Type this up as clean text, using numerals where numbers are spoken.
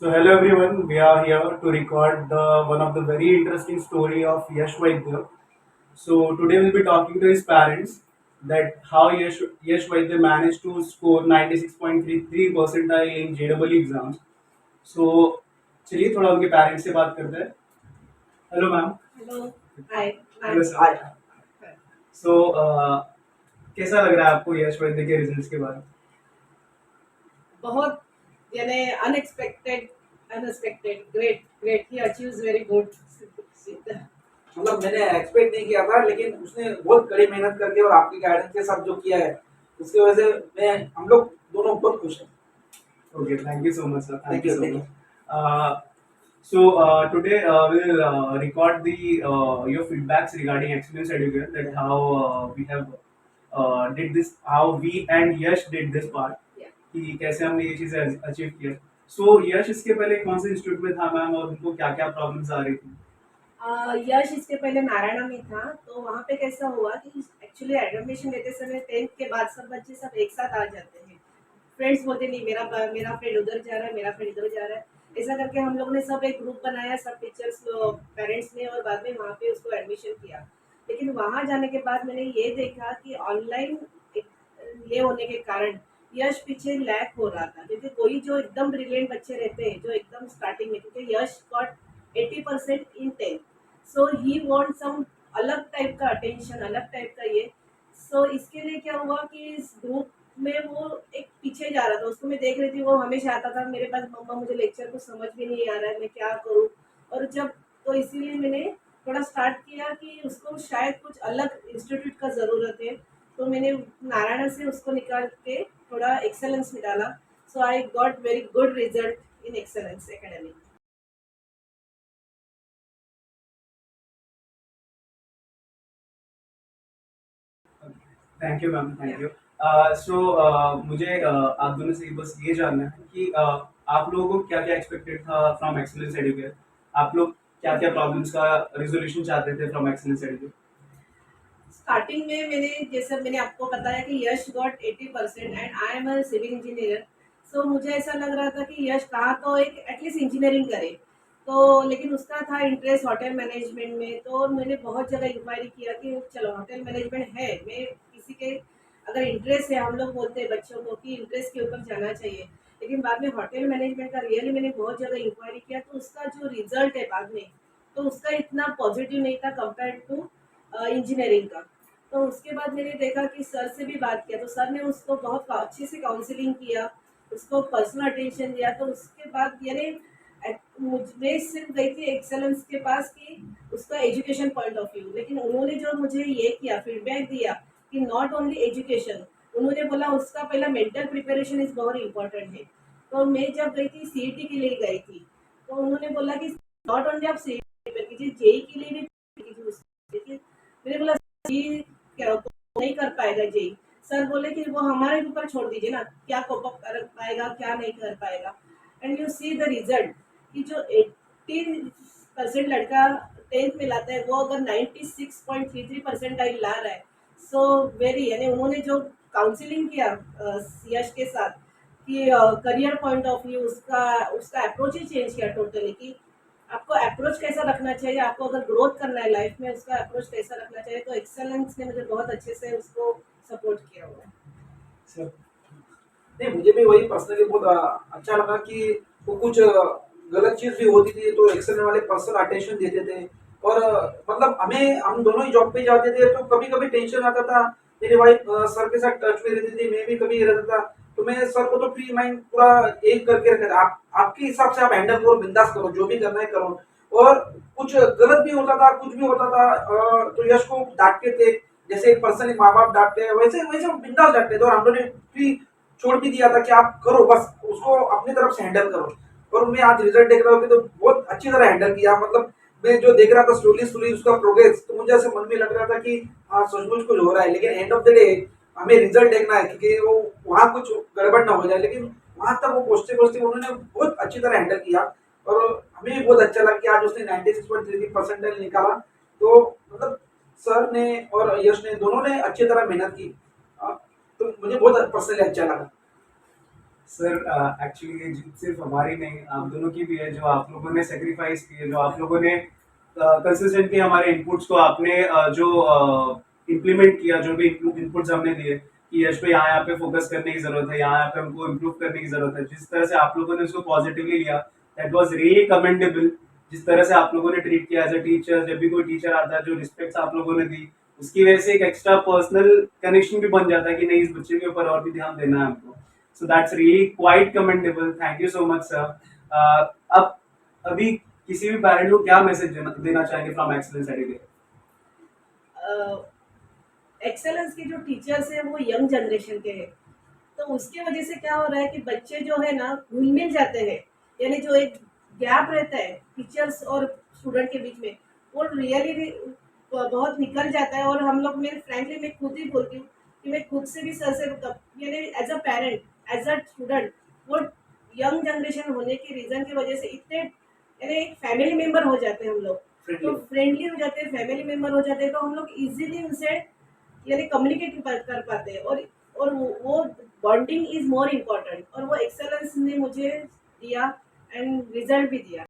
So hello everyone, we are here to record the one of the very interesting story of Yash Vaidya. So today we'll be talking to his parents that how Yash Vaidya managed to score 96.33 percentile in JEE exams. So चलिए थोड़ा उनके parents से बात करते हैं. Hello ma'am. Hello. Hi. Hello sir. So कैसा लग रहा है आपको यश वैद्य के रिजल्ट्स के बाद? बहुत यानी unexpected unexpected great great he achieves very good. मतलब मैंने एक्सपेक्ट नहीं किया था, लेकिन उसने बहुत कड़ी मेहनत करके और आपकी गाइडेंस के साथ जो किया है, उसकी वजह से मैं हम लोग दोनों बहुत खुश हैं. Okay, thank you so much, sir. Thank Thank you you, so thank much. you. Today we'll record the your feedbacks regarding Experience Educate, that how we have did this, how we and Yash did this part, Yeah. कि कैसे हमने ये चीज़ें achieve किया. So यश इसके पहले कौन से इंस्टीट्यूट में था मैम, और उनको क्या क्या प्रॉब्लम्स आ रही थी? यश इसके पहले नारायणा में था, तो वहाँ पे कैसा हुआ कि एक्चुअली एडमिशन लेते समय 10th के बाद सब बच्चे सब एक साथ आ जाते हैं. फ्रेंड्स बोलते नहीं, मेरा फ्रेंड उधर जा रहा है, मेरा फ्रेंड इधर जा रहा है. ऐसा करके हम लोगों ने सब एक ग्रुप बनाया, सब टीचर्स पेरेंट्स ने, और बाद में वहाँ पे उसको एडमिशन किया. लेकिन वहाँ जाने के बाद मैंने ये देखा कि ऑनलाइन ये होने के कारण यश पीछे लैक हो रहा था, क्योंकि कोई जो एकदम ब्रिलियंट बच्चे रहते हैं जो एकदम स्टार्टिंग में, क्योंकि यश got 80% in 10th, so he want some अलग टाइप का अटेंशन, अलग टाइप का ये. सो इसके लिए क्या हुआ कि इस ग्रुप में वो एक पीछे जा रहा था. उसको मैं देख रही थी, वो हमेशा आता था मेरे पास, मम्मा मुझे लेक्चर कुछ समझ भी नहीं आ रहा है, मैं क्या करूँ. और जब तो इसीलिए मैंने थोड़ा स्टार्ट किया कि उसको शायद कुछ अलग इंस्टीट्यूट का ज़रूरत है, तो मैंने नारायण से उसको निकाल के थोड़ा एक्सेलेंस में डाला. So I got very good result in excellence academy. Thank you ma'am, thank you. So मुझे आप दोनों से बस ये जानना है कि आप लोगों को क्या क्या एक्सपेक्टेड था फ्रॉम एक्सीलेंस एडुकेट. आप लोग क्या क्या प्रॉब्लम्स का रिजोल्यूशन चाहते थे फ्रॉम एक्सीलेंस एडुकेट? स्टार्टिंग में मैंने, जैसे मैंने आपको बताया कि Yash got 80% and I am a civil engineer. So मुझे ऐसा लग रहा था कि यश कहा तो एक एटलीस्ट इंजीनियरिंग करे. तो लेकिन उसका था इंटरेस्ट होटल मैनेजमेंट में, तो मैंने बहुत जगह इंक्वायरी किया कि चलो होटल मैनेजमेंट है, मैं किसी के अगर इंटरेस्ट है, हम लोग बोलते हैं बच्चों को कि इंटरेस्ट के ऊपर जाना चाहिए. लेकिन बाद में होटल मैनेजमेंट का रियली मैंने बहुत जगह इंक्वायरी किया, तो उसका जो रिजल्ट है बाद में, तो उसका इतना पॉजिटिव नहीं था कंपेयर टू इंजीनियरिंग का. तो उसके बाद मैंने देखा कि सर से भी बात किया, तो सर ने उसको बहुत अच्छे से काउंसलिंग किया, उसको पर्सनल अटेंशन दिया. तो उसके बाद यानी मैं सिर्फ गई थी एक्सेलेंस के पास कि उसका एजुकेशन पॉइंट ऑफ व्यू, लेकिन उन्होंने जो मुझे ये किया फीडबैक दिया कि नॉट ओनली एजुकेशन, उन्होंने बोला उसका पहला मेंटल प्रिपरेशन इज बहुत इम्पोर्टेंट है. तो मैं जब गई थी सीईटी के लिए गई थी, तो उन्होंने बोला कि नॉट ओनली आप सीईटी प्रिपेयर कीजिए, जेई के लिए भी prepare कीजिए देखिए. मैंने बोला जी, क्या नहीं कर पाएगा जेई. सर बोले कि वो हमारे ऊपर छोड़ दीजिए ना, क्या कोप अप कर पाएगा क्या नहीं कर पाएगा. And you see the result कि जो 80% लड़का 10th में लाता है, वो अगर 96.33 परसेंटाइल ला रहा है. सो वेरी यानी उन्होंने जो काउंसलिंग किया यश के साथ कि करियर पॉइंट ऑफ व्यू, उसका उसका अप्रोच ही चेंज किया टोटली, कि आपको अप्रोच कैसा रखना चाहिए, आपको अगर ग्रोथ करना है लाइफ में, उसका अप्रोच कैसा रखना चाहिए. तो एक्सेलेंस ने मुझे बहुत अच्छे से उसको सपोर्ट किया हुआ है. सर. नहीं, मुझे भी वही पर्सनली बहुत अच्छा लगा कि वो कुछ गलत चीज भी होती थी तो एक्सेल वाले पर्सन अटेंशन देते थे. और मतलब हम दोनों ही जॉब पे जाते थे, तो कभी कभी टेंशन आता था. मेरी वाइफ सर के साथ टच में रहती थी, मैं भी कभी रहता था. तो मैं सर को तो फ्री माइंड पूरा एक करके रखा था, आप आपके हिसाब से आप हैंडल करो, बिंदास करो, जो भी करना है करो. और कुछ गलत भी होता था, कुछ भी होता था, तो यश को डांटते थे. जैसे एक पर्सन माँ बाप डांटते हैं, वैसे वैसे बिंदास डांटते थे, और हम लोगों ने फ्री छोड़ भी दिया था कि आप करो, बस उसको अपनी तरफ से हैंडल करो. और मैं आज रिजल्ट देख रहा हूँ कि तो बहुत अच्छी तरह हैंडल किया. मतलब मैं जो देख रहा था स्लोली स्लोली उसका प्रोग्रेस, तो मुझे ऐसे मन में लग रहा था कि हाँ सचमुच कुछ हो रहा है. लेकिन एंड ऑफ द डे हमें रिजल्ट देखना है, क्योंकि वो वहाँ कुछ गड़बड़ ना हो जाए. लेकिन वहां तक वो पहुंचते पहुंचते उन्होंने बहुत अच्छी तरह हैंडल किया. और हमें भी बहुत अच्छा लगा कि आज उसने 96.33 परसेंटाइल निकाला. तो मतलब सर ने और यश ने दोनों ने अच्छी तरह मेहनत की. तो मुझे बहुत पर्सनली अच्छा लगा. सर एक्चुअली ये जीत सिर्फ हमारी नहीं, आप दोनों की भी है। जो आप लोगों ने सेक्रीफाइस किए, जो आप लोगों ने कंसिस्टेंटली हमारे इनपुट्स को आपने जो इम्प्लीमेंट किया, जो भी इनपुट्स हमने दिए कि यश भाई यहाँ पे फोकस करने की जरूरत है, यहाँ पे हमको इम्प्रूव करने की जरूरत है, जिस तरह से आप लोगों ने उसको पॉजिटिवली लिया, दैट वाज रियली कमेंडेबल। जिस तरह से आप लोगों ने ट्रीट किया एज अ टीचर, जब भी कोई टीचर आता है, जो रिस्पेक्ट आप लोगों ने दी, उसकी वजह से एक एक्स्ट्रा पर्सनल कनेक्शन भी बन जाता है कि नहीं, इस बच्चे के ऊपर और भी ध्यान देना है हमको। So that's really quite commendable, thank you so much sir. अब अभी किसी भी पेरेंट को क्या मैसेज देना चाहेंगे फ्रॉम एक्सीलेंस एजुकेशन? एक्सेलेंस के जो टीचर्स हैं वो यंग जनरेशन के हैं, तो उसके वजह से क्या हो रहा है कि बच्चे जो है ना घुल मिल जाते हैं, यानी जो एक गैप रहता है टीचर्स और स्टूडेंट के बीच में, वो रियली बहुत निकल जाता है। और हम लोग, मैं फ्रैंकली मैं खुद ही बोलती हूँ कि मैं खुद से भी सर से यानी as a parent, as a student, वो यंग जनरेशन होने के रीज़न की वजह से इतने यानी एक फैमिली मेंबर हो जाते हैं हम लोग, तो फ्रेंडली। फ्रेंडली हो जाते हैं, फैमिली मेंबर हो जाते हैं, तो हम लोग इजीली उनसे यानी कम्युनिकेट कर पाते हैं। और वो बॉन्डिंग इज मोर इम्पोर्टेंट, और वो एक्सेलेंस ने मुझे दिया एंड रिजल्ट भी दिया।